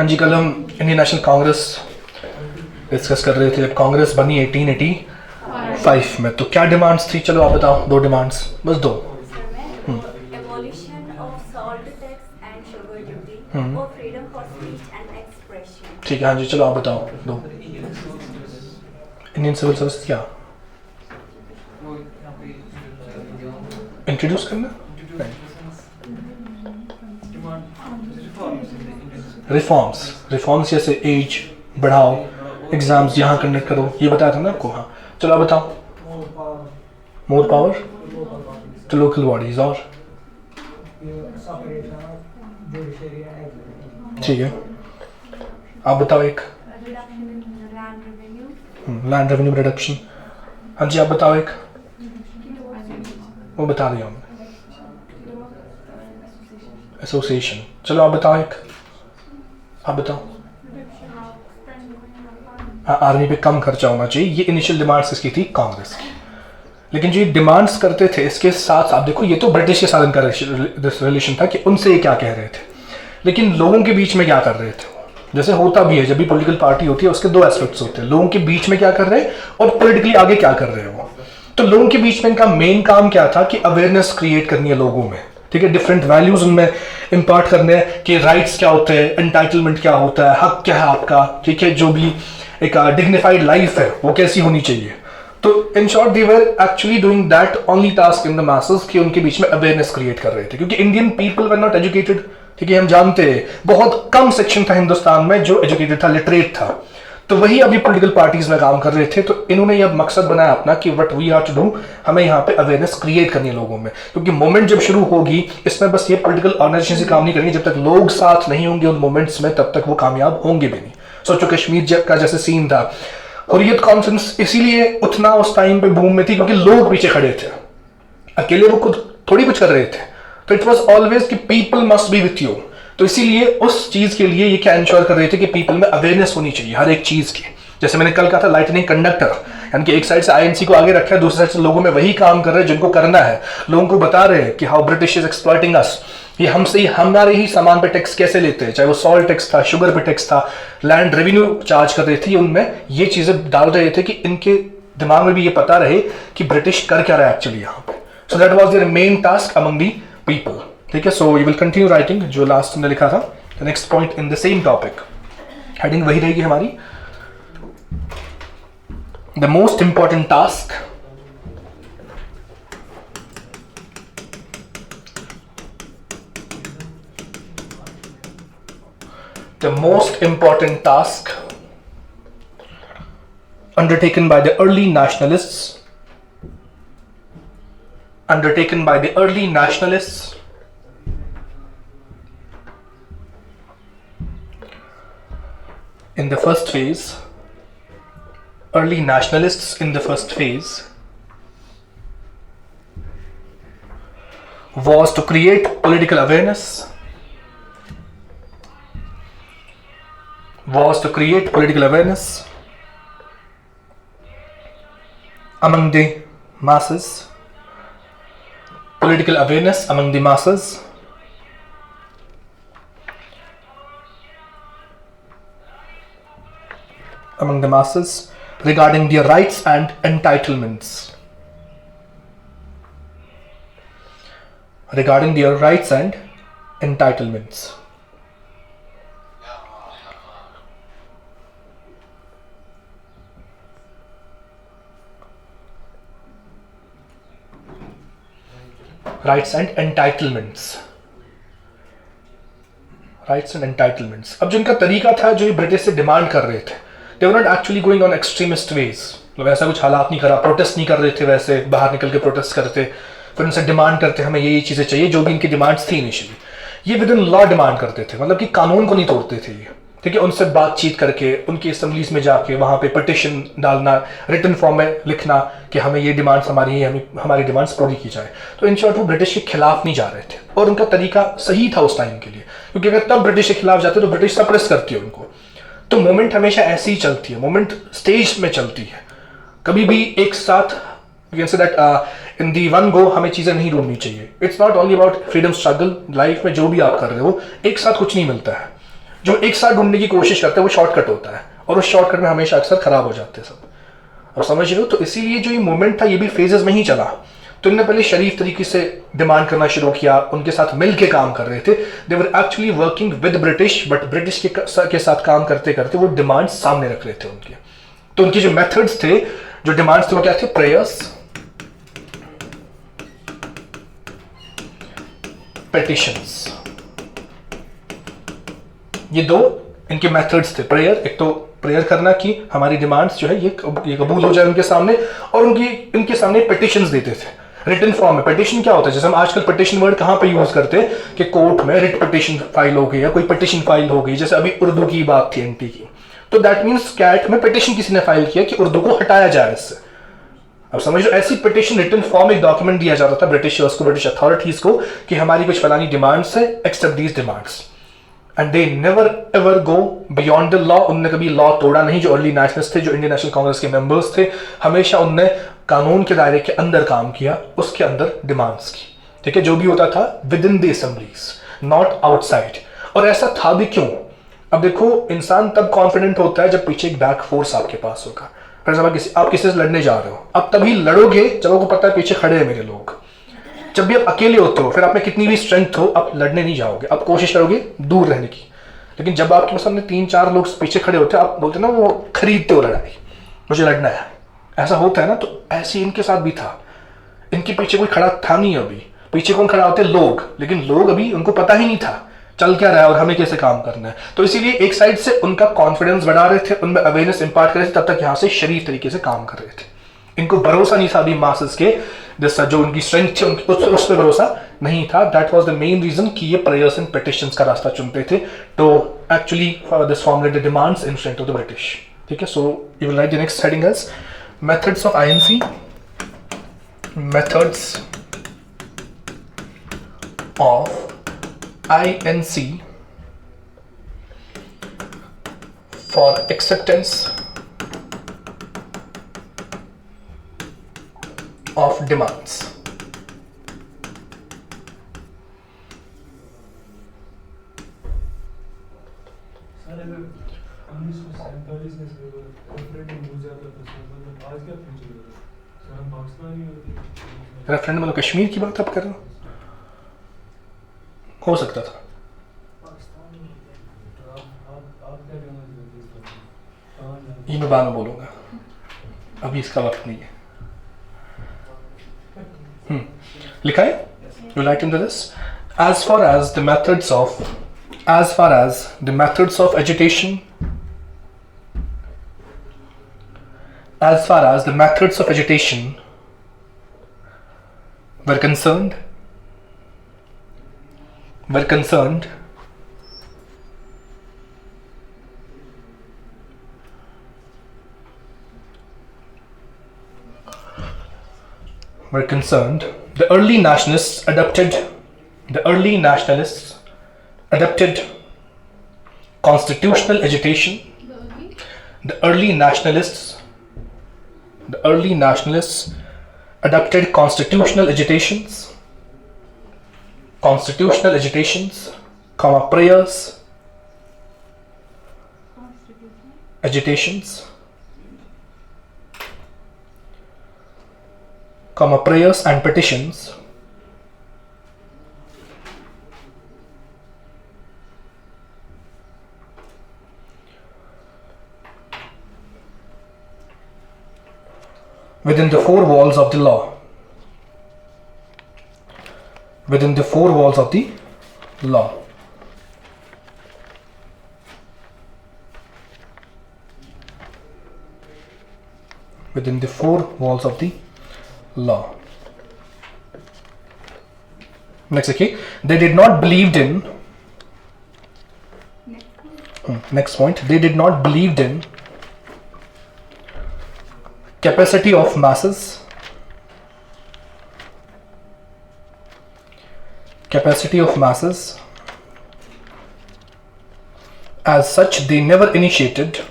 हाँ जी, कल हम इंडियन नेशनल कांग्रेस डिस्कस कर रहे थे जब कांग्रेस बनी 1885 में। तो क्या डिमांड्स थी, चलो आप बताओ। दो डिमांड्स, बस दो। Abolition of salt tax and sugar duty, or freedom for speech and expression. ठीक है, हाँ जी, चलो आप बताओ दो। इंडियन सिविल सर्विस क्या इंट्रोड्यूस करना, रिफॉर्म्स जैसे एज बढ़ाओ, एग्जाम्स यहाँ कंडक्ट करो, ये बताया था ना आपको। हाँ चलो आप बताओ। More power to local bodies, और ठीक है आप बताओ एक। Reduction in land revenue. Land revenue reduction. हाँ जी आप बताओ एक। वो बता दिया हमने, एसोसिएशन। चलो आप बताओ एक, आप बताओ। हाँ, आर्मी पे कम खर्चा होना चाहिए। ये इनिशियल डिमांड्स इसकी थी कांग्रेस की। लेकिन जो ये डिमांड्स करते थे इसके साथ आप देखो, ये तो ब्रिटिश के साथ इनका रिलेशन था कि उनसे ये क्या कह रहे थे, लेकिन लोगों के बीच में क्या कर रहे थे। जैसे होता भी है जब भी पॉलिटिकल पार्टी होती है, उसके दो एस्पेक्ट्स होते हैं, लोगों के बीच में क्या कर रहे हैं और पॉलिटिकली आगे क्या कर रहे हो। तो लोगों के बीच में इनका मेन काम क्या था कि अवेयरनेस क्रिएट करनी है लोगों में, ठीक है, डिफरेंट वैल्यूज उनमें इम्पार्ट करने हैं कि राइट्स क्या होते हैं, एंटाइटलमेंट क्या होता है, हक क्या है आपका, ठीक है, जो भी एक डिग्निफाइड लाइफ है वो कैसी होनी चाहिए। तो in short they were actually doing that only task in the masses, कि उनके बीच में अवेयरनेस क्रिएट कर रहे थे, क्योंकि Indian people were not educated, ठीक है, हम जानते हैं बहुत कम सेक्शन था हिंदुस्तान में जो एजुकेटेड था, लिटरेट था। तो वही अभी पॉलिटिकल पार्टीज में काम कर रहे थे। तो इन्होंने यह मकसद बनाया अपना कि what we are to do, हमें यहाँ पे अवेयरनेस क्रिएट करनी है लोगों में, क्योंकि मूवमेंट जब शुरू होगी इसमें बस ये पॉलिटिकल ऑर्गेनाइजेशन से काम नहीं करेंगे, जब तक लोग साथ नहीं होंगे उन मूवमेंट्स में तब तक वो कामयाब होंगे भी नहीं। सोचो कश्मीर का जैसे सीन था, हुर्रियत कॉन्फ्रेंस इसीलिए उतना उस टाइम पे बूम में थी क्योंकि लोग पीछे खड़े थे, अकेले वो खुद थोड़ी कुछ कर रहे थे। तो इट वाज ऑलवेज कि people must be with you. तो इसीलिए उस चीज के लिए ये क्या इंश्योर कर रहे थे कि पीपल में अवेयरनेस होनी चाहिए हर एक चीज की। जैसे मैंने कल कहा था लाइटनिंग कंडक्टर, यानी कि एक साइड से आईएनसी को आगे रखा है, दूसरी साइड से लोगों में वही काम कर रहे हैं जिनको करना है। लोगों को बता रहे हैं कि हाउ ब्रिटिश इज एक्सप्लॉइटिंग अस, ये हमसे ही हमारे ही सामान पे टैक्स कैसे लेते हैं, चाहे वो सॉल्ट टैक्स था, शुगर पे टैक्स था, लैंड रेवेन्यू चार्ज कर रहे थे, उनमें ये चीजें डाल रहे थे कि इनके दिमाग में भी ये पता रहे कि ब्रिटिश कर क्या रहा है एक्चुअली यहाँ पे। So that was their main task among the people, ठीक है। So you will continue writing जो लास्ट हमने लिखा था, next point in the same topic, heading वही रहेगी हमारी। The most important task undertaken by the early nationalists in the first phase, early nationalists in the first phase, was to create political awareness, among the masses, regarding their rights and entitlements. Rights and entitlements. अब जो इनका तरीका था, जो ये British से demand कर रहे थे, they were not actually going on extremist ways, मतलब ऐसा कुछ हालात नहीं करा, प्रोटेस्ट नहीं कर रहे थे, वैसे बाहर निकल के प्रोटेस्ट करते, फिर उनसे डिमांड करते हमें ये चीज़ें चाहिए, जो भी इनकी डिमांड्स थी इनिशियली। ये विद इन लॉ डिमांड करते थे, मतलब कि कानून को नहीं तोड़ते थे ये, ठीक है। उनसे बातचीत करके, उनकी असेंबलीज में जाके, वहाँ पे पिटिशन डालना, रिटन फॉर्म में लिखना कि हमें ये डिमांड्स हमारी है, हमें हमारी डिमांड्स पूरी की जाए। तो इन शॉर्ट वो ब्रिटिश के खिलाफ नहीं जा रहे थे, और उनका तरीका सही था उस टाइम के लिए, क्योंकि अगर तब ब्रिटिश के खिलाफ जाते तो ब्रिटिश सप्रेस करती है उनको। तो मूवमेंट हमेशा ऐसी ही चलती है, मूवमेंट स्टेज में चलती है, कभी भी एक साथ इन दी वन गो हमें चीजें नहीं ढूंढनी चाहिए। It's not only about freedom struggle, life में जो भी आप कर रहे हो एक साथ कुछ नहीं मिलता है। जो एक साथ ढूंढने की कोशिश करते हैं वो शॉर्टकट होता है, और उस शॉर्टकट में हमेशा अक्सर खराब हो जाते हैं सब। और समझ रहे हो? तो इसीलिए जो ये मूवमेंट था ये भी फेजेस में ही चला। तो इन्होंने पहले शरीफ तरीके से डिमांड करना शुरू किया, उनके साथ मिल के काम कर रहे थे। They were actually working with British, but British के साथ काम करते करते वो डिमांड सामने रख रहे थे उनके। तो उनके जो मेथड्स थे, जो डिमांड्स थे, वो क्या थे? Prayers, petitions. ये दो इनके मेथड्स थे। प्रेयर, एक तो प्रेयर करना कि हमारी डिमांड्स जो है ये कबूल हो जाए उनके सामने, और उनके सामने पिटिशंस देते थे रिटन फॉर्म में। पिटिशन क्या होता है? जैसे हम आजकल पिटिशन वर्ड कहां पे यूज करते हैं कि कोर्ट में रिट पिटिशन फाइल हो गई या कोई पिटिशन फाइल हो गई, जैसे अभी उर्दू की बात थी एमपी की, तो दैट मीन्स कैट में पिटिशन किसी ने फाइल किया कि उर्दू को हटाया जाए इससे। अब समझ लो, ऐसी पिटिशन रिटन फॉर्म एक डॉक्यूमेंट दिया जाता था ब्रिटिशर्स को, ब्रिटिश अथॉरिटीज को, कि हमारी कुछ फलानी डिमांड्स है, except these demands, and they never ever go beyond the law. उनने कभी लॉ तोड़ा नहीं। जो अर्ली नेशनलिस्ट थे, जो इंडियन नेशनल कांग्रेस के मेंबर्स थे, हमेशा उनने कानून के दायरे के अंदर काम किया, उसके अंदर डिमांड्स की। ठीक है, जो भी होता था with in the assemblies, not outside. और ऐसा था भी क्यों? अब देखो, इंसान तब कॉन्फिडेंट होता है जब पीछे एक बैक फोर्स आपके पास होगा। फॉर एग्जाम्पल, आप किसी से लड़ने जा रहे हो, अब तभी लड़ोगे जब आपको पता है पीछे खड़े हैं मेरे लोग। जब भी आप अकेले होते हो, फिर आप में कितनी भी स्ट्रेंथ हो, आप लड़ने नहीं जाओगे, आप कोशिश करोगे दूर रहने की। लेकिन जब आपके सामने 3-4 लोग पीछे खड़े होते हैं, आप बोलते ना, वो खरीदते हो लड़ाई, मुझे लड़ना है, ऐसा होता है ना। तो ऐसे इनके साथ भी था। इनके पीछे कोई खड़ा था नहीं। अभी पीछे कौन खड़ा होते? लोग। लेकिन लोग अभी उनको पता ही नहीं था चल क्या रहा है और हमें कैसे काम करना है। तो इसीलिए एक साइड से उनका कॉन्फिडेंस बढ़ा रहे थे, उनमें अवेयरनेस इंपार्ट कर रहे थे, तब तक यहाँ से शरीफ तरीके से काम कर रहे थे। इनको भरोसा नहीं था अभी मासेस के, जो उनकी स्ट्रेंथ थी उस पर भरोसा नहीं था। That was the main reason कि ये प्रेयर्स एंड पिटिशंस का रास्ता चुनते थे to actually this formulated demands in front of the British. ठीक है, so you will write the next heading as methods of INC, methods of INC for acceptance of demands. Sir, अगर 1947 में referendum हो जाता तो आज क्या फ्यूचर होगा? सर, हम पाकिस्तानी होते। रेफरेंडम मतलब कश्मीर की बात आप कर रहे हो? हो सकता था। ये मैं बाद में बोलूंगा, अभी इसका वक्त नहीं है। लिखा है, you like in this, as far as the methods of agitation, as far as the methods of agitation were concerned, the early nationalists adopted constitutional agitation. The early nationalists adopted constitutional agitations, comma, prayers, agitations, comma, prayers and petitions within the four walls of the law. Within the four walls of the law. Within the four walls of the law. Next, okay, they did not believed in. Next point, they did not believed in capacity of masses. As such, they never initiated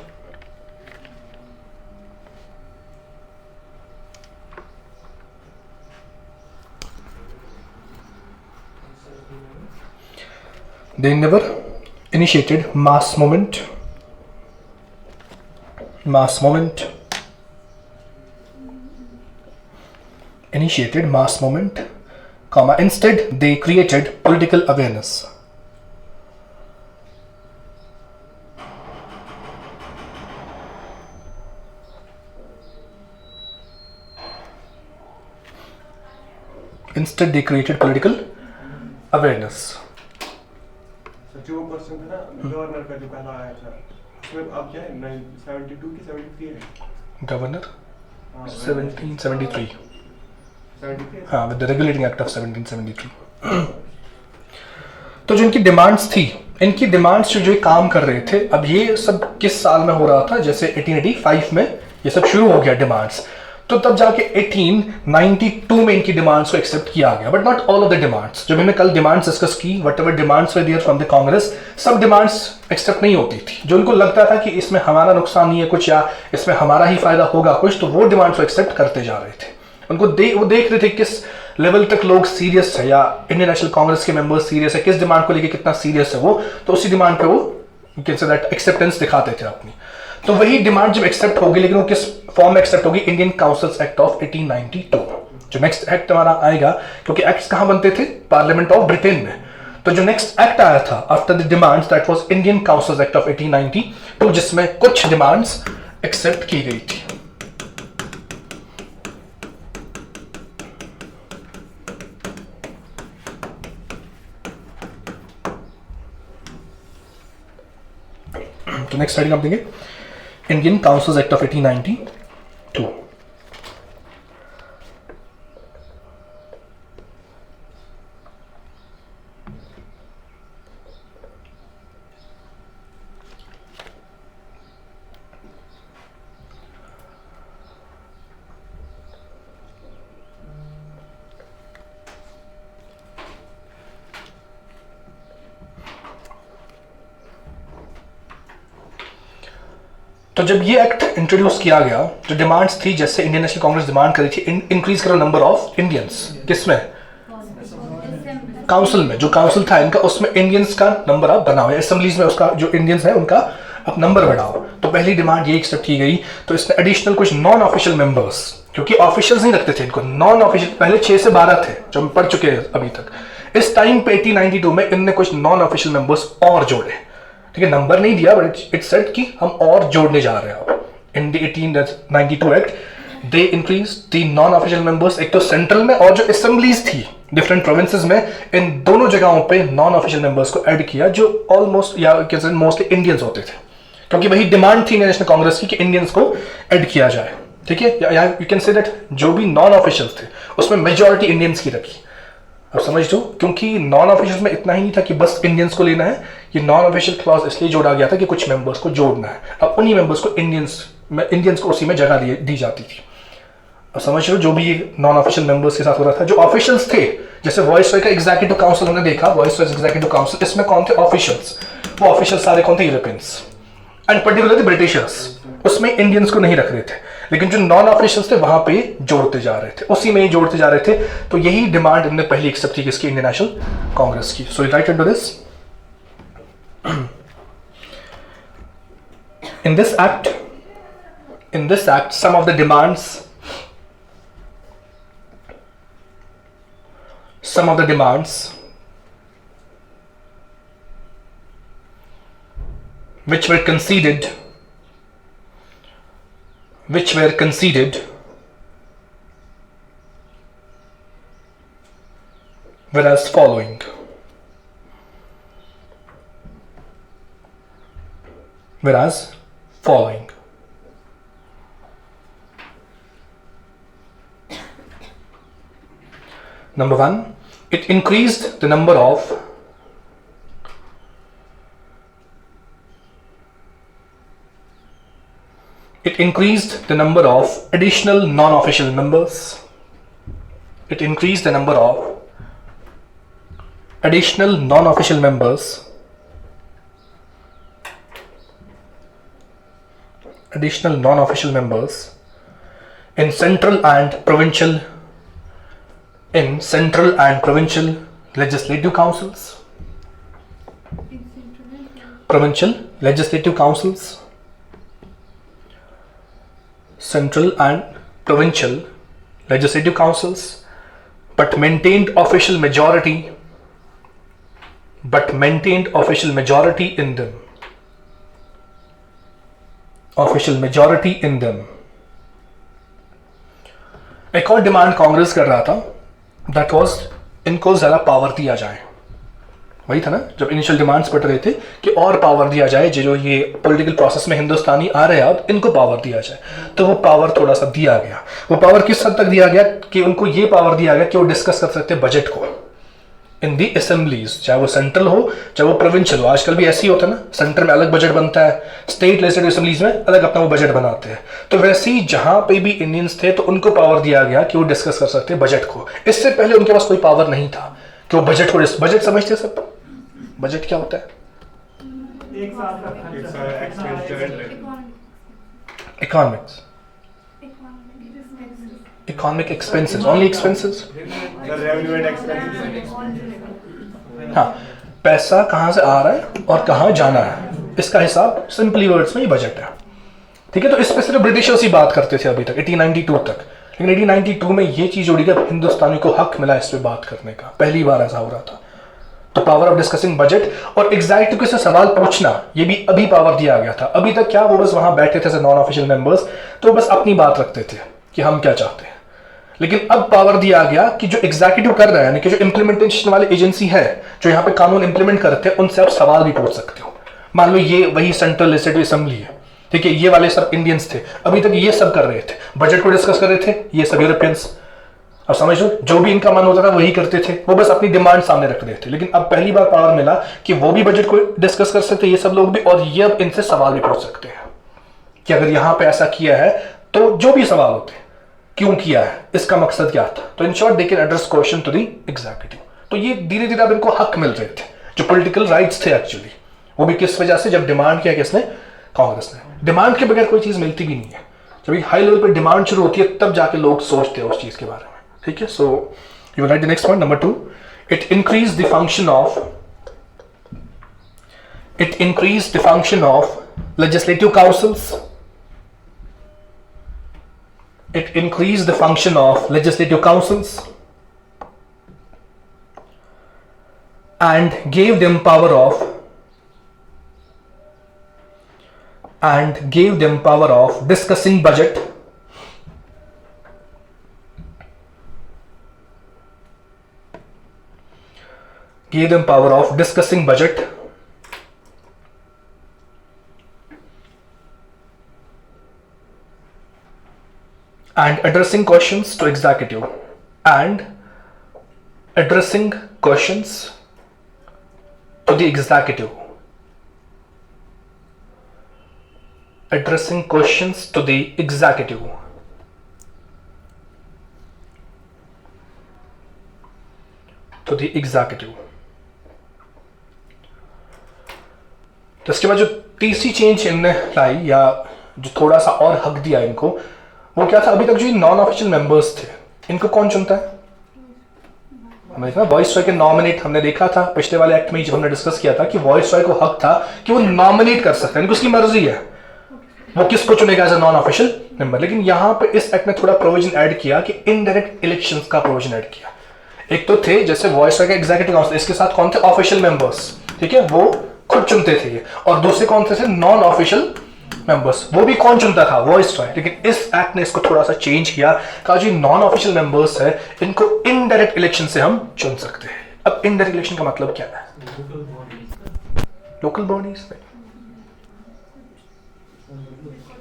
initiated mass movement, initiated mass movement, comma, instead they created political awareness. Instead they created political awareness. जो person था ना governor का जो पहला आया था उसमें अब क्या है 72 की 73 है गवर्नर हाँ, 1773, 73 हाँ, with the regulating act of 1773. तो जो इनकी डिमांड्स थी, इनकी डिमांड्स जो ये काम कर रहे थे, अब ये सब किस साल में हो रहा था? जैसे 1885 में ये सब शुरू हो गया डिमांड्स, तो तब जाके 1892 में इनकी डिमांड्स को एक्सेप्ट किया गया, but not all of the demands. जब हमने कल डिमांड्स डिस्कस की, whatever demands were there from the Congress, सब डिमांड्स एक्सेप्ट नहीं होती थी. जो उनको लगता था कि इसमें हमारा नुकसान नहीं है कुछ, या इसमें हमारा ही फायदा होगा कुछ, तो वो डिमांड्स को एक्सेप्ट करते जा रहे थे. उनको वो देख रहे थे किस लेवल तक लोग सीरियस है, या इंडियन नेशनल कांग्रेस के मेंबर्स सीरियस है, किस डिमांड को लेके कितना सीरियस है वो, तो उसी डिमांड पे वो एक्सेप्टेंस दिखाते थे अपनी. तो वही डिमांड जब एक्सेप्ट होगी, लेकिन वो किस फॉर्म में एक्सेप्ट होगी? Indian councils act of 1892. जो नेक्स्ट एक्ट हमारा आएगा, क्योंकि एक्ट्स कहां बनते थे? पार्लियामेंट ऑफ ब्रिटेन में. तो जो नेक्स्ट एक्ट आया था after the demands, that was Indian councils act of 1892, जिसमें कुछ डिमांड्स एक्सेप्ट की गई थी. तो नेक्स्ट हेडिंग आप देंगे इंडियन काउंसिल्स एक्ट ऑफ 1892. तो जब ये एक्ट इंट्रोड्यूस किया गया, जो डिमांड्स थी, जैसे इंडियन नेशनल कांग्रेस डिमांड करी थी इंक्रीज करो नंबर ऑफ इंडियंस, किसमें? काउंसिल में. जो काउंसिल था इनका, उसमें इंडियंस का नंबर आप बनाओ, असेंबलीज में उसका जो इंडियंस है उनका आप नंबर बढ़ाओ. तो पहली डिमांड ये एक्सेप्ट की गई. तो इसने एडिशनल कुछ नॉन ऑफिशियल मेंबर्स, क्योंकि ऑफिशियल्स नहीं रखते थे इनको, नॉन ऑफिशियल पहले 6 से 12 थे जो हम पढ़ चुके हैं अभी तक. इस टाइम पे 1892 में इनने कुछ नॉन ऑफिशियल मेंबर्स और जोड़े. ठीक है, नंबर नहीं दिया, बट इट सेड कि हम और जोड़ने जा रहे हैं. In the 1892 act they increase the non official members, एक तो सेंट्रल में और जो असेंबलीज थी डिफरेंट प्रोविंसेस में, इन दोनों जगहों पे नॉन ऑफिशियल मेंबर्स को ऐड किया, जो ऑलमोस्ट या मोस्टली इंडियंस होते थे, क्योंकि वही डिमांड थी नेशनल कांग्रेस की कि इंडियंस को ऐड किया जाए. ठीक है, यू कैन से दैट जो भी नॉन ऑफिशियल्स थे उसमें मेजॉरिटी इंडियंस की रखी. अब समझ दो, क्योंकि नॉन ऑफिशियल में इतना ही नहीं था कि बस इंडियंस को लेना है, ये नॉन ऑफिशियल क्लॉज इसलिए जोड़ा गया था कि कुछ मेंबर्स को जोड़ना है. अब उन्हीं मेंबर्स को इंडियंस को उसी में जगह दी जाती थी. अब समझ लो, जो भी नॉन ऑफिशियल मेंबर्स के साथ हो रहा था, जो ऑफिशियल्स थे, जैसे वॉइसरॉय का एग्जीक्यूटिव काउंसिल हमने देखा, वॉइसरॉय एग्जीक्यूटिव काउंसिल, इसमें कौन थे? ऑफिशियल्स. वो ऑफिशियल सारे कौन थे? Europeans and particularly Britishers. उसमें इंडियंस को नहीं रख रहे थे, लेकिन जो नॉन ऑफिशियल्स थे वहां पे जोड़ते जा रहे थे, उसी में ही जोड़ते जा रहे थे. तो यही डिमांड इन्होंने पहली एक्सेप्ट की किसकी? इंडियन नेशनल कांग्रेस की. So right into this. In this act, some of the demands which were conceded were as following. Number 1, it increased the number of additional non-official members. It increased the number of additional non-official members in central and provincial legislative councils. provincial legislative councils, central and provincial legislative councils, but maintained official majority in them. Official majority in them. एक और demand Congress कर रहा था, that was इनको ज़रा power दिया जाए। वही था ना जब इनिशियल डिमांड्स बढ़ रहे थे कि और पावर दिया जाए, जो ये पॉलिटिकल प्रोसेस में हिंदुस्तानी आ रहे हैं अब इनको पावर दिया जाए। तो वो पावर थोड़ा सा दिया गया। वो पावर किस हद तक दिया गया कि उनको ये पावर दिया गया कि वो डिस्कस कर सकते हैं बजट को इन दी असेंबलीज, चाहे वो सेंट्रल हो चाहे वो प्रोविंशियल हो। आजकल भी ऐसे ही होता है ना, सेंटर में अलग बजट बनता है, स्टेट लेजिस्लेटिव असेंबलीज में अलग अपना वो बजट बनाते हैं। तो वैसे ही जहां पे भी इंडियंस थे तो उनको पावर दिया गया कि वो डिस्कस कर सकते हैं बजट को। इससे पहले उनके पास कोई पावर नहीं था कि वो बजट को बजट समझते सब। बजट क्या होता है? एक साल का economics, economic expenses, only expenses. Revenue and expenses. हाँ, पैसा कहाँ से आ रहा है और कहाँ जाना है, इसका हिसाब सिंपली वर्ड्स में ही बजट है। ठीक है, तो इस पे सिर्फ ब्रिटिशर्स ही बात करते थे अभी तक 1892 तक। लेकिन 1892 में ये चीज जोड़ी कि हिंदुस्तानी को हक मिला इस पे बात करने का, पहली बार ऐसा हो रहा था। तो पावर ऑफ डिस्कसिंग बजट और एग्जैक्टिव से सवाल पूछना, ये भी अभी पावर दिया गया था। अभी तक क्या वो बस वहां बैठे थे नॉन ऑफिशियल मेंबर्स, तो बस अपनी बात रखते थे कि हम क्या चाहते हैं। लेकिन अब पावर दिया गया कि जो एग्जीक्यूटिव कर रहा है, यानी कि जो इंप्लीमेंटेशन वाली एजेंसी है, जो यहाँ पे कानून इंप्लीमेंट करते हैं, उनसे आप सवाल भी पूछ सकते हो। मान लो ये वही सेंट्रल लेजिस्लेटिव असेंबली है, ठीक है, ये वाले सब इंडियंस थे, अभी तक ये सब कर रहे थे, बजट को डिस्कस कर रहे थे, ये सब यूरोपियंस। अब समझ लो, जो भी इनका मन होता था वही करते थे, वो बस अपनी डिमांड सामने रख रहे थे। लेकिन अब पहली बार पावर मिला कि वो भी बजट को डिस्कस कर सकते, ये सब लोग भी, और ये अब इनसे सवाल भी पूछ सकते हैं कि अगर यहाँ पे ऐसा किया है तो जो भी सवाल होते हैं, क्यों किया है, इसका मकसद क्या था। तो in short they can address question to the executive. तो ये धीरे धीरे अब इनको हक मिल रहे थे, जो पॉलिटिकल राइट्स थे एक्चुअली। वो भी किस वजह से, जब डिमांड किया किसने, कांग्रेस ने। डिमांड के बगैर कोई चीज मिलती भी नहीं है। जब हाई लेवल पे डिमांड शुरू होती है तब जाके लोग सोचते हैं उस चीज के बारे में। ठीक है, so you right the next point number 2, it increase the function of legislative councils. It increased the function of legislative councils and gave them power of discussing budget and addressing questions to executive and addressing questions to the executive, addressing questions to the executive, to the executive। तो इसके बाद जो तीसरी change इनने लाई, या जो थोड़ा सा और हक दिया इनको, वो क्या था। अभी तक जो ये नॉन ऑफिशियल मेंबर्स थे, इनको कौन चुनता है? हमें देखा वॉइस रॉय के नॉमिनेट, हमने देखा था पिछले वाले एक्ट में जब हमने डिस्कस किया था कि वॉइस रॉय को हक था कि वो नॉमिनेट कर सकते हैं, इनको उसकी मर्जी है वो किसको चुनेगा as a non official member. लेकिन यहां पे इस एक्ट में थोड़ा प्रोविजन ऐड किया कि इनडायरेक्ट इलेक्शंस का प्रोविजन ऐड किया। एक तो थे जैसे वॉइस रॉय का एग्जीक्यूटिव काउंसिल, इसके साथ कौन थे, ऑफिशियल मेंबर्स, ठीक है, वो खुद चुनते थे ये। और दूसरे कौन थे नॉन ऑफिशियल मेंबर्स, वो भी कौन चुनता था, वॉइस रॉय। लेकिन इस एक्ट ने इसको थोड़ा सा चेंज किया, कहा जो नॉन ऑफिशियल मेंबर्स है इनको इनडायरेक्ट इलेक्शन से हम चुन सकते हैं। अब इनडायरेक्ट इलेक्शन का मतलब क्या है? Local bodies.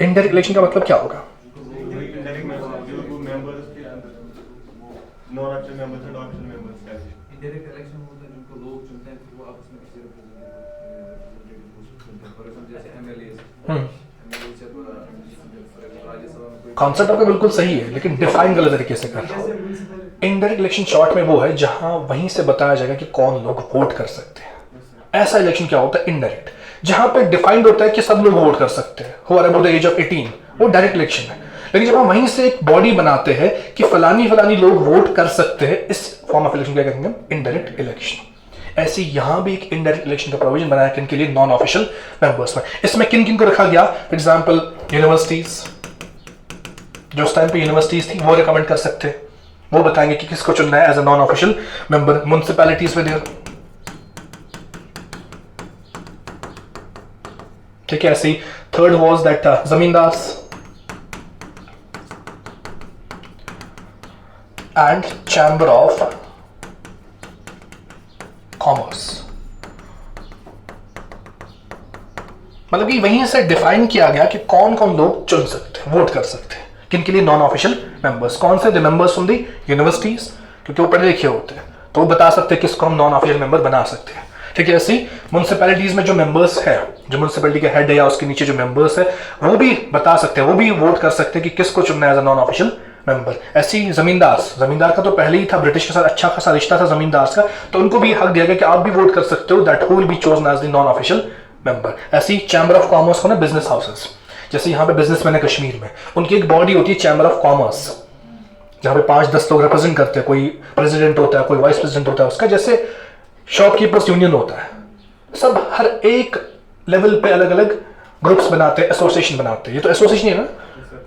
इनडायरेक्ट इलेक्शन का मतलब क्या होगा? इंडायरेक्ट इलेक्शन होता है जिनको लोग चुनते हैं, वो आपस में किसी जैसे एमएलए कॉन्सेप्ट आपका बिल्कुल सही है, लेकिन डिफाइन गलत तरीके से कर रहा हूं। इनडायरेक्ट इलेक्शन शॉर्ट में वो है जहां वहीं से बताया जाएगा कि कौन लोग वोट कर सकते हैं। ऐसा इलेक्शन क्या होता है? इनडायरेक्ट, जहां पे डिफाइंड होता है कि सब लोग वोट कर सकते हैं, who are above the age of 18, वो डायरेक्ट इलेक्शन है। लेकिन जब हम वहीं से एक बॉडी बनाते हैं कि फलानी फलानी लोग वोट कर सकते हैं, इस फॉर्म ऑफ इलेक्शन क्या कहेंगे हम? Indirect election. ऐसे यहाँ भी एक इनडायरेक्ट इलेक्शन का प्रोविजन बनाया किन के लिए, नॉन ऑफिशियल मेंबर्स में। इसमें किन किन को रखा गया, फॉर एग्जाम्पल यूनिवर्सिटीज, जो उस टाइम पे यूनिवर्सिटीज थी वो रिकमेंड कर सकते हैं, वो बताएंगे कि किसको चुनना है as a non official member. Municipalities में देर, ठीक है। ऐसे third was that zamindars and chamber of commerce. मतलब कि वहीं से डिफाइन किया गया कि कौन कौन लोग चुन सकते हैं, वोट कर सकते हैं किन के लिए, नॉन ऑफिशियल मेंबर्स। कौन से, the members from the universities, क्योंकि वो पढ़े लिखे होते हैं तो वो बता सकते हैं किसको हम नॉन ऑफिशियल मेंबर बना सकते हैं, ठीक है। ऐसे म्युनिसिपैलिटीज में जो मेंबर्स है, जो म्युनिसिपैलिटी के हेड है या उसके नीचे जो मेंबर्स है, वो भी बता सकते हैं, वो भी वोट कर सकते हैं कि किसको चुनना है as a non official member. ऐसे ही जमींदार का तो पहले ही था, ब्रिटिश के साथ अच्छा खासा रिश्ता था जमींदार का, तो उनको भी हक दिया गया कि आप भी वोट कर सकते हो, that who will be chosen as the non official member. ऐसे ही चैम्बर ऑफ कॉमर्स को ना बिजनेस हाउसेस, जैसे यहाँ पे बिजनेसमैन है कश्मीर में, उनकी एक बॉडी होती है चैम्बर ऑफ कॉमर्स, जहाँ पे 5-10 लोग रिप्रेजेंट करते हैं, कोई प्रेसिडेंट होता है, कोई वाइस प्रेसिडेंट होता है उसका, जैसे शॉपकीपर्स यूनियन होता है। सब हर एक लेवल पे अलग अलग ग्रुप्स बनाते हैं, एसोसिएशन बनाते हैं। ये तो एसोसिएशन है ना,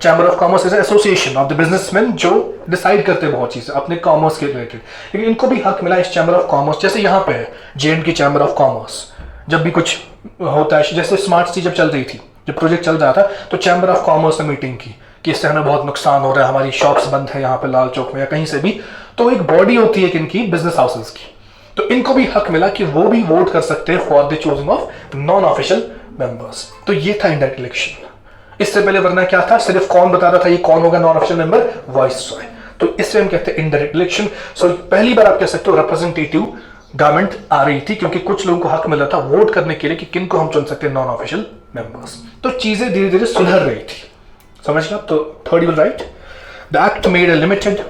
chamber of commerce is association of the businessman जो डिसाइड करते हैं बहुत चीजें अपने कॉमर्स के रिलेटेड, लेकिन इनको भी हक मिला इस चैम्बर ऑफ कॉमर्स। जैसे यहाँ पे है JNK की चैम्बर ऑफ कॉमर्स, जब भी कुछ होता है, जैसे स्मार्ट सिटी जब चल रही थी, जब प्रोजेक्ट चल रहा था, तो चैम्बर ऑफ कॉमर्स ने मीटिंग की कि इससे हमें बहुत नुकसान हो रहा है, हमारी शॉप्स बंद है यहाँ पे लाल चौक में या कहीं से भी, तो एक बॉडी होती है इनकी बिजनेस हाउसेस की, तो इनको भी हक मिला कि वो भी वोट कर सकते हैं for the choosing of non official members. तो ये था इंडायरेक्ट इलेक्शन। इससे पहले वरना क्या था, सिर्फ कौन बता रहा था ये कौन होगा नॉन ऑफिशियल मेंबर, वाइसरॉय। तो इससे हम कहते हैं इनडायरेक्ट इलेक्शन। सो पहली बार आप कह सकते हो रिप्रेजेंटेटिव गवर्नमेंट आ रही थी, क्योंकि कुछ लोगों को हक मिला था वोट करने के लिए कि किनको हम चुन सकते हैं नॉन ऑफिशियल मेंबर्स। तो चीजें धीरे धीरे सुधर रही थी, समझ गया। तो third will write, the act made a limited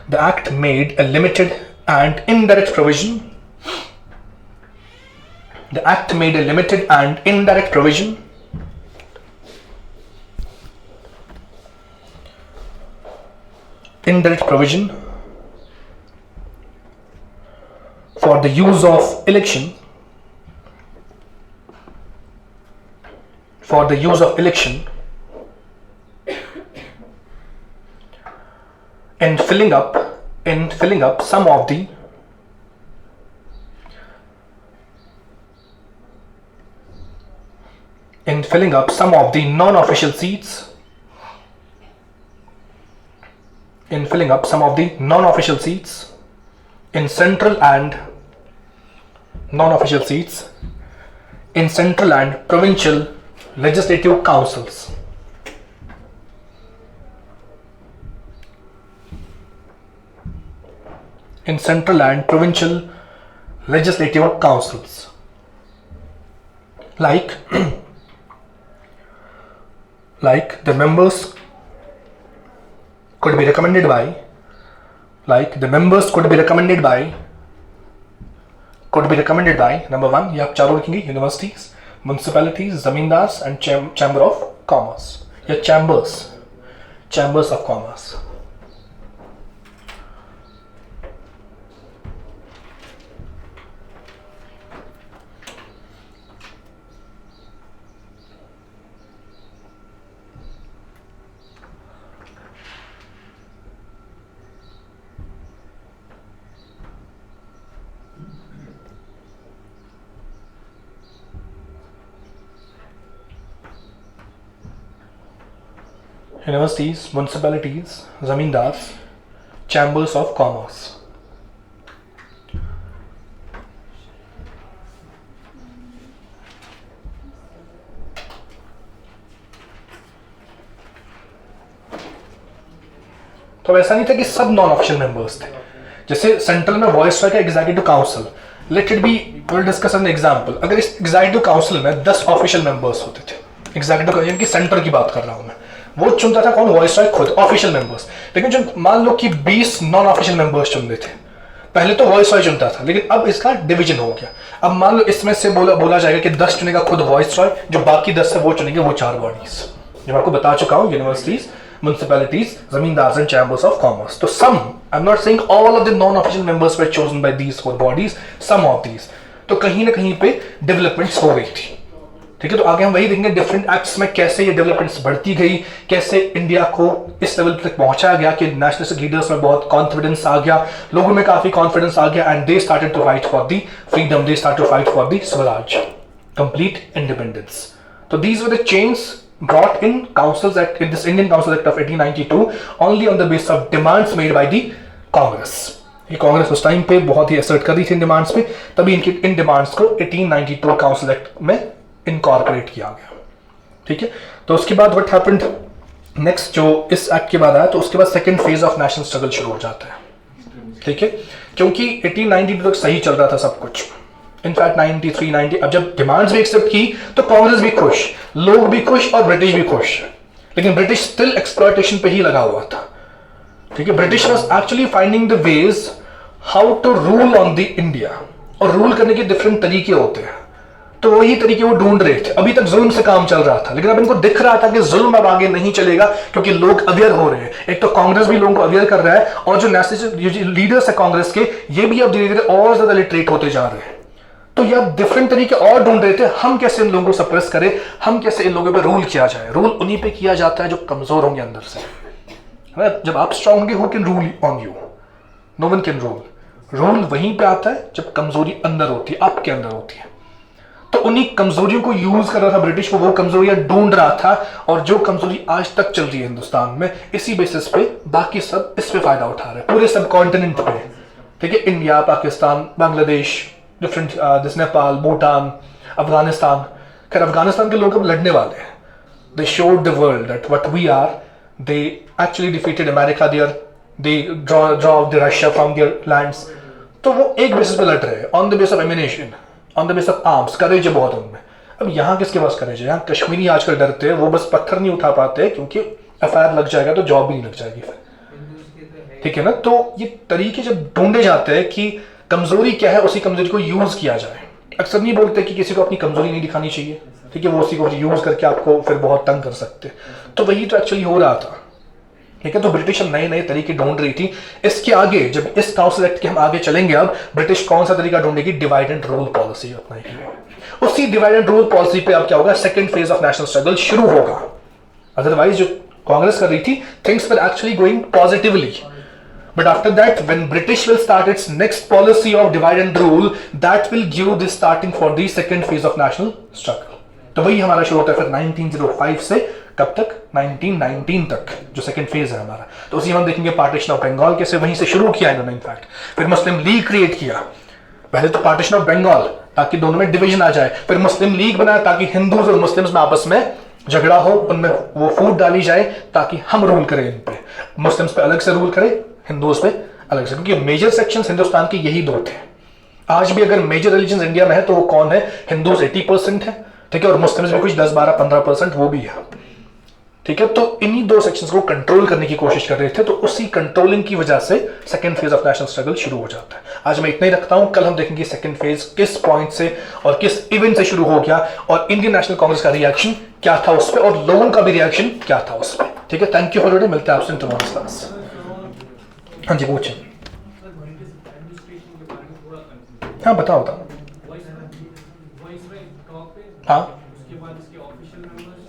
The act made a limited and indirect provision. The act made a limited and indirect provision for the use of election in filling up some of the non-official seats in central and provincial legislative councils. In central and provincial legislative councils, like the members could be recommended by number 1, ये आप चारों लिखेंगे, universities, municipalities, zamindars and chamber of commerce या chambers of commerce. Universities, municipalities, zamindars, chambers of commerce. तो ऐसा नहीं था कि सब नॉन ऑफिशियल मेंबर्स थे। जैसे सेंट्रल में वॉइसरॉय का executive council, let it be, will discuss an example. अगर इस एग्जीक्यूटिव काउंसिल में 10 ऑफिशियल मेंबर्स होते थे, एग्जीक्यूटिव यानी कि सेंटर की बात कर रहा हूं मैं, वो चुनता था कौन, वॉइसरॉय खुद, ऑफिशियल मेंबर्स। लेकिन जो मान लो कि 20 नॉन ऑफिशियल मेंबर्स चुनते थे, पहले तो वॉइसरॉय चुनता था, लेकिन अब इसका डिवीजन हो गया। अब मान लो इसमें से बोला जाएगा कि 10 चुनेगा खुद वॉइसरॉय, जो बाकी 10 है वो चुनेंगे वो 4 बॉडीज, जो मैं आपको बता चुका हूँ, universities, municipalities, zamindars and chambers of commerce. So some, I'm not saying all of the non-official members were chosen by these four bodies, some of these. तो कहीं ना कहीं पे डेवलपमेंट्स हो रही थी, ठीक है। तो आगे हम वही देखेंगे डिफरेंट एक्ट्स में कैसे ये डेवलपमेंट्स बढ़ती गई, कैसे इंडिया को इस लेवल तक पहुंचाया गया कि नेशनलिस्ट लीडर्स में बहुत कॉन्फिडेंस आ गया, लोगों में काफी कॉन्फिडेंस आ गया, and they started to fight for the freedom, they started to fight for the swaraj, complete independence. तो these were the change brought in councils act, in this Indian Council Act of 1892 only on the basis of demands made by the Congress. ये कांग्रेस उस time पे बहुत ही assert कर रही थी इन demands पे, तभी इनकी इन डिमांड्स को 1892 काउंसिल एक्ट में इनकॉर्पोरेट किया गया, ठीक है। तो उसके बाद व्हाट हैपेंड नेक्स्ट, जो इस एक्ट के बाद आया, तो उसके बाद second phase of national struggle शुरू हो जाता है, ठीक है। क्योंकि 1892 तक सही चल रहा था सब कुछ, इनफैक्ट 93, 90, अब जब डिमांड्स भी एक्सेप्ट की तो कांग्रेस भी खुश, लोग भी खुश और ब्रिटिश भी खुश, लेकिन ब्रिटिश स्टिल एक्सप्लॉयटेशन पे ही लगा हुआ था, ठीक है। British was actually finding the ways how to rule on the India, और रूल करने के डिफरेंट तरीके होते हैं, तो वही तरीके वो ढूंढ रहे थे। अभी तक जुल्म से काम चल रहा था, लेकिन अब इनको दिख रहा था कि जुल्म अब आगे नहीं चलेगा, क्योंकि लोग अवेयर हो रहे हैं। एक तो कांग्रेस भी लोगों को अवेयर कर रहा है, और जो नेशनल लीडर्स है कांग्रेस के, ये भी अब धीरे धीरे और ज्यादा लिटरेट होते जा रहे हैं। तो ये अब डिफरेंट तरीके और ढूंढ रहे थे, हम कैसे इन लोगों को सप्रेस करें, हम कैसे इन लोगों पे रूल किया जाए। रूल उन्हीं पे किया जाता है जो कमजोर होंगे अंदर से, जब आप स्ट्रांग होंगे, who can rule on you, no one can rule. Rule वहीं पे आता है जब कमजोरी अंदर होती है, आपके अंदर होती है। तो उन्हीं कमजोरियों को यूज कर रहा था ब्रिटिश, को वो कमजोरियां ढूंढ रहा था, और जो कमजोरी आज तक चल रही है हिंदुस्तान में, इसी बेसिस पे बाकी सब इस पे फायदा उठा रहे हैं, पूरे सब कॉन्टिनेंट पे, ठीक है। India, Pakistan, Bangladesh, different this Nepal, Bhutan, Afghanistan. खैर अफगानिस्तान के लोग अब लड़ने वाले हैं, they showed the world that what we are, they actually defeated America there, they drove the Russia from their lands. तो वो एक बेसिस पे लड़ रहे हैं, on the base of ammunition, on the base of arms, courage है बहुत उनमें। अब यहाँ किसके पास करेज है? यहाँ कश्मीरी आजकल डरते हैं, वो बस पत्थर नहीं उठा पाते क्योंकि एफआईआर लग जाएगा तो जॉब भी नहीं लग जाएगी फिर, ठीक है ना। तो ये तरीके जब ढूंढे जाते हैं कि कमजोरी क्या है, उसी कमजोरी को यूज किया जाए। अक्सर नहीं बोलते कि किसी को अपनी कमजोरी नहीं दिखानी चाहिए, ठीक है, वो उसी को यूज करके आपको फिर बहुत तंग कर सकते। तो वही तो एक्चुअली हो रहा था, ठीक है। तो ब्रिटिश नए नए तरीके ढूंढ रही थी। इसके आगे जब इस काउंसिल एक्ट के हम आगे चलेंगे, अब ब्रिटिश कौन सा तरीका ढूंढेगी? डिवाइड एंड रूल पॉलिसी अपनाएगी। उसी डिवाइड एंड रूल पॉलिसी पे अब क्या होगा? Second phase of national struggle शुरू होगा। अदरवाइज जो कांग्रेस कर रही थी, things were actually going positively, but after that when British will start its next policy of divide and rule, that will give the starting for the second phase of national struggle। तो वही हमारा शुरू होता है फिर 1905 से कब तक? 1919 तक जो सेकंड फेज है हमारा। तो उसी हम देखेंगे पार्टीशन ऑफ बंगाल कैसे वहीं से शुरू किया इन्होंने इनफैक्ट, फिर मुस्लिम लीग क्रिएट किया। पहले तो पार्टीशन ऑफ बंगाल ताकि दोनों में डिवीजन आ जाए, फिर मुस्लिम लीग बनाया ताकि हिंदूज और मुस्लिम्स में आपस में झगड़ा हो, उनमें वो फूट डाली जाए ताकि हम रूल करें इन पे, मुस्लिम्स पे अलग से रूल करें, हिंदुओं पे अलग से, क्योंकि मेजर सेक्शंस हिंदुस्तान के यही दो थे। आज भी अगर मेजर रिलीजन इंडिया में है तो वो कौन है? हिंदूज 80% है, ठीक है, और मुस्लिम्स में कुछ 10-12-15% वो भी है, ठीक है। तो इन्हीं दो सेक्शंस को कंट्रोल करने की कोशिश कर रहे थे, तो उसी कंट्रोलिंग की वजह से second phase of national struggle शुरू हो जाता है। आज मैं इतना ही रखता हूं, कल हम देखेंगे सेकंड फेज किस पॉइंट से और किस इवेंट से शुरू हो गया, और इंडियन नेशनल कांग्रेस का रिएक्शन क्या था उस पर, और लोगों का भी रिएक्शन क्या था उस पर, ठीक है। थैंक यू फॉर टुडे, मिलते हैं आपसे टुमारो क्लास। हाँ जी पूछें। हाँ बताओ बताओ। हाँ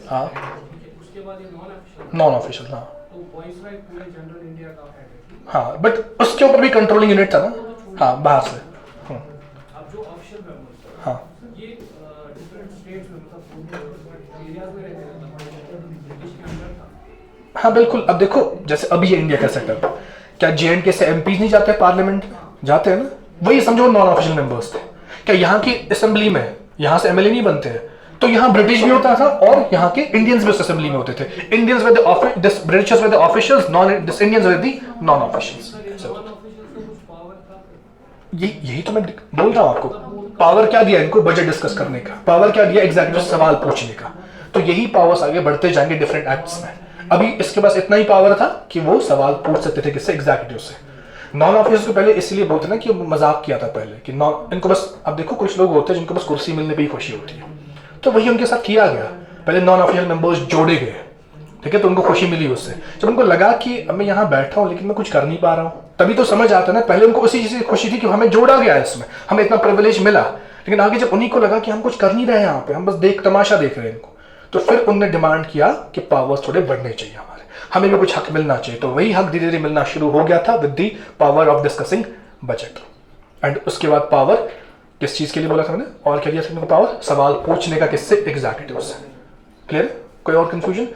हाँ नॉन ऑफिशियल, हाँ हाँ, बट उसके ऊपर भी कंट्रोलिंग यूनिट था ना, हाँ बाहर से। हाँ हाँ बिल्कुल। अब देखो जैसे अभी ये इंडिया का सेटअप, क्या JNK से MPs नहीं जाते पार्लियामेंट? जाते हैं ना, वही समझो नॉन ऑफिशियल मेंबर्स थे। क्या यहाँ की असेंबली में यहाँ से MLA नहीं बनते हैं? तो यहाँ ब्रिटिश भी होता था और यहाँ के इंडियंस भी उस असेंबली में होते थे। Indians were the Britishers were the officials, this Indians were the non officials. यही तो मैं बोल रहा हूँ आपको। पावर क्या दिया इनको? बजट डिस्कस करने का। पावर क्या दिया? एग्जैक्टिव सवाल पूछने का। तो यही पावर्स आगे बढ़ते जाएंगे डिफरेंट एक्ट्स में। अभी इसके पास इतना ही पावर था कि वो सवाल पूछ सकते थे किससे? एग्जीक्यूटिव से। नॉन ऑफिसर्स को पहले इसलिए बोलते ना कि मजाक किया था पहले कि नॉन, इनको बस, अब देखो कुछ लोग होते हैं जिनको बस कुर्सी मिलने पे ही खुशी होती है, तो वही उनके साथ किया गया। पहले नॉन ऑफिशियल मेंबर्स जोड़े गए, ठीक है, तो उनको खुशी मिली उससे। जब उनको लगा कि अब मैं यहाँ बैठा हूँ लेकिन मैं कुछ कर नहीं पा रहा हूँ, तभी तो समझ आता है ना। पहले उनको उसी चीज़ की खुशी थी कि हमें जोड़ा गया है इसमें, हमें इतना प्रिविलेज मिला, लेकिन आगे जब उन्हीं को लगा कि हम कुछ कर नहीं रहे हैं यहाँ पे, हम बस तमाशा देख रहे हैं इनको, तो फिर उनने डिमांड किया कि पावर्स थोड़े बढ़ने चाहिए हमारे, हमें भी कुछ हक मिलना चाहिए। तो वही हक धीरे धीरे मिलना शुरू हो गया था with the power of discussing budget. And उसके बाद पावर किस चीज़ के लिए बोला था मैंने, और क्या दिया था पावर, सवाल पूछने का किससे, एग्जीक्यूटिव से। क्लियर है, कोई और कंफ्यूजन?